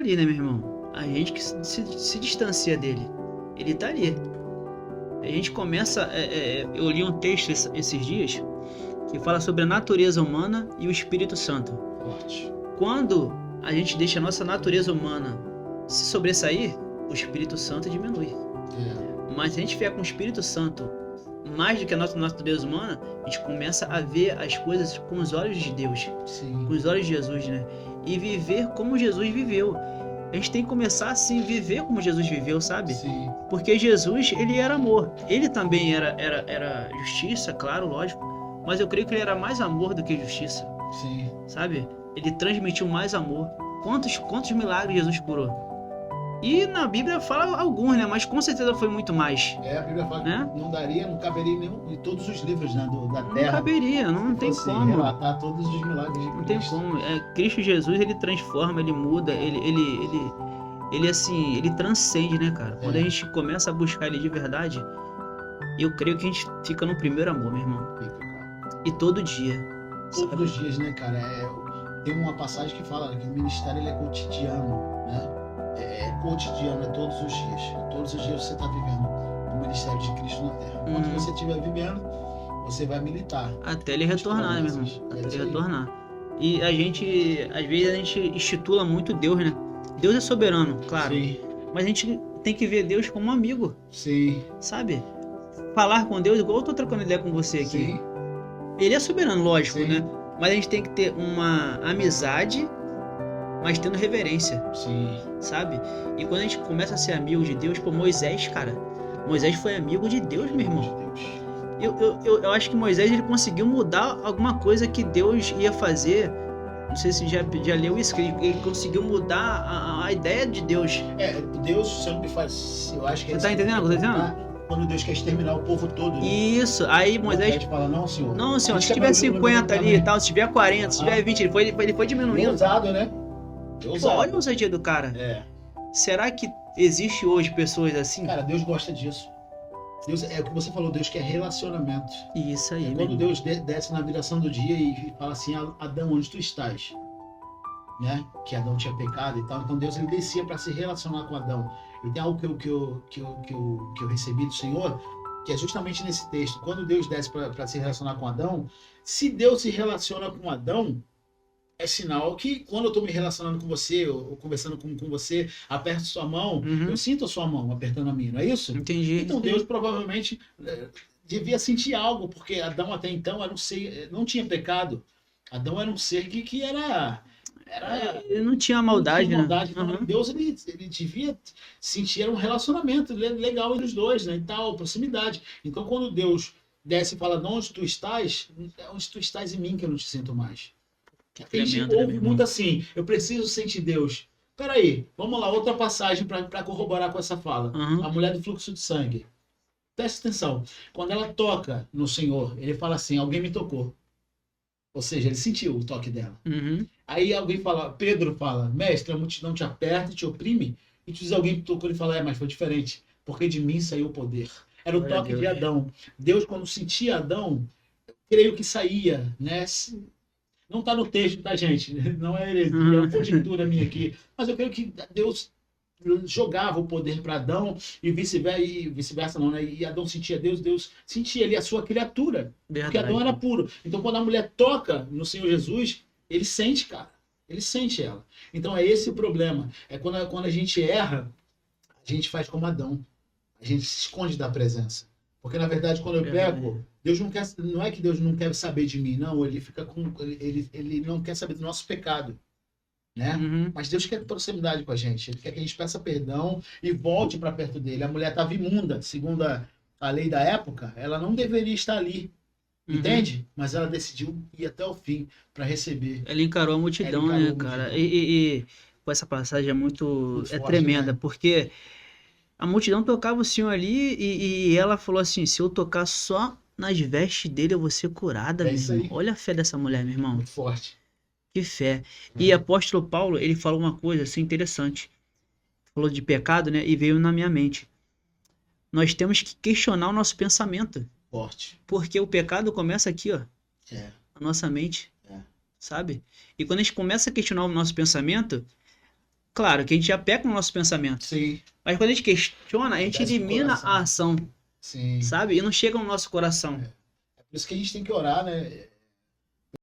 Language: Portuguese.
ali, né, meu irmão? A gente que se distancia dele. Ele tá ali. A gente começa. Eu li um texto esses dias que fala sobre a natureza humana e o Espírito Santo. Forte. Quando a gente deixa a nossa natureza humana se sobressair, o Espírito Santo diminui. Mas se a gente vier com o Espírito Santo mais do que a nossa natureza humana, a gente começa a ver as coisas com os olhos de Deus, Sim. com os olhos de Jesus, né? E viver como Jesus viveu. A gente tem que começar assim, viver como Jesus viveu, sabe? Sim. Porque Jesus, ele era amor. Ele também era justiça, claro, lógico. Mas eu creio que ele era mais amor do que justiça. Sim. Sabe? Ele transmitiu mais amor. Quantos milagres Jesus curou? E na Bíblia fala alguns, né? Mas com certeza foi muito mais. A Bíblia fala né? que não caberia nenhum em todos os livros, né, da Não Terra. caberia, não tem como. Relatar todos os milagres de Cristo. Não tem como. Cristo Jesus, ele transforma, ele muda, ele assim, ele transcende, né, cara? Quando a gente começa a buscar ele de verdade, eu creio que a gente fica no primeiro amor, meu irmão. Fica, cara. E todo dia. Todos os dias, né, cara? Tem uma passagem que fala que o ministério ele é cotidiano, né? É cotidiano, é todos os dias. Todos os dias você está vivendo o ministério de Cristo na Terra. Enquanto você estiver vivendo, você vai militar. Até ele retornar, né, meu irmão? Até ele retornar. E a gente, às vezes, a gente estitula muito Deus, né? Deus é soberano, claro. Sim. Mas a gente tem que ver Deus como um amigo. Sim. Sabe? Falar com Deus, igual eu tô trocando ideia com você aqui. Sim. Ele é soberano, lógico, Sim. né? Mas a gente tem que ter uma amizade, mas tendo reverência. Sim. Sabe? E quando a gente começa a ser amigo de Deus, pô, Moisés, cara. Moisés foi amigo de Deus, meu irmão. Eu acho que Moisés, ele conseguiu mudar alguma coisa que Deus ia fazer. Não sei se já leu isso, que ele conseguiu mudar a ideia de Deus. Deus sempre faz. Eu acho que você tá entendendo o que eu tô dizendo? Quando Deus quer exterminar o povo todo. Né? Isso, aí Moisés fala, não, senhor. Não, senhor, se tiver 50 ali e tal, se tiver 40, se tiver 20, ele foi diminuindo. Ousado, né? Pô, olha a ousadia do cara. Será que existe hoje pessoas assim? Cara, Deus gosta disso. Deus, é o que você falou, Deus quer relacionamento. Isso aí, quando Deus desce na viração do dia e fala assim, Adão, onde tu estás? Né? Que Adão tinha pecado e tal. Então Deus ele descia para se relacionar com Adão. E tem algo que eu recebi do Senhor, que é justamente nesse texto. Quando Deus desce para se relacionar com Adão, se Deus se relaciona com Adão, é sinal que quando eu estou me relacionando com você, ou conversando com você, aperto sua mão, eu sinto a sua mão apertando a minha, não é isso? Entendi. Então Deus provavelmente devia sentir algo, porque Adão até então era um ser, não tinha pecado. Adão era um ser que era ele não tinha maldade, né? Então, Deus ele devia sentir um relacionamento legal entre os dois, né? E tal, proximidade. Então quando Deus desce e fala, onde tu estás em mim que eu não te sinto mais. A gente ouve muito assim, eu preciso sentir Deus. Peraí, vamos lá, outra passagem para corroborar com essa fala. A mulher do fluxo de sangue. Presta atenção. Quando ela toca no Senhor, ele fala assim, alguém me tocou. Ou seja, ele sentiu o toque dela. Aí alguém fala, Pedro fala, mestre, a multidão te aperta, te oprime. E tu diz alguém que tocou, ele fala, mas foi diferente. Porque de mim saiu o poder. Era o toque de Adão. Deus, quando sentia Adão, creio que saía, né? Não está no texto, tá, gente? Não é heresia, é uma conjectura minha aqui. Mas eu creio que Deus jogava o poder para Adão e vice-versa, não, né? E Adão sentia Deus, Deus sentia ali a sua criatura. Verdade. Porque Adão era puro. Então, quando a mulher toca no Senhor Jesus, ele sente, cara. Ele sente ela. Então, é esse o problema. É quando a gente erra, a gente faz como Adão. A gente se esconde da presença. Porque, na verdade, quando eu peco, Deus não é que Deus não quer saber de mim, não. Ele fica ele não quer saber do nosso pecado, né? Mas Deus quer proximidade com a gente. Ele quer que a gente peça perdão e volte para perto dele. A mulher estava imunda, segundo a lei da época, ela não deveria estar ali, entende? Mas ela decidiu ir até o fim para receber. Ela encarou a multidão, né, cara? E essa passagem é muito forte, tremenda, né? Porque a multidão tocava o Senhor ali e ela falou assim, se eu tocar só nas vestes dele, eu vou ser curada, meu irmão. Olha a fé dessa mulher, meu irmão. Muito forte. Que fé. E apóstolo Paulo, ele falou uma coisa assim interessante. Falou de pecado, né? E veio na minha mente. Nós temos que questionar o nosso pensamento. Forte. Porque o pecado começa aqui, ó. A nossa mente. Sabe? E quando a gente começa a questionar o nosso pensamento, Claro que a gente já peca no nosso pensamento. Sim, Mas quando a gente questiona, a gente Desce pro elimina coração. a ação, sim. sabe? E não chega no nosso coração. É por isso que a gente tem que orar, né?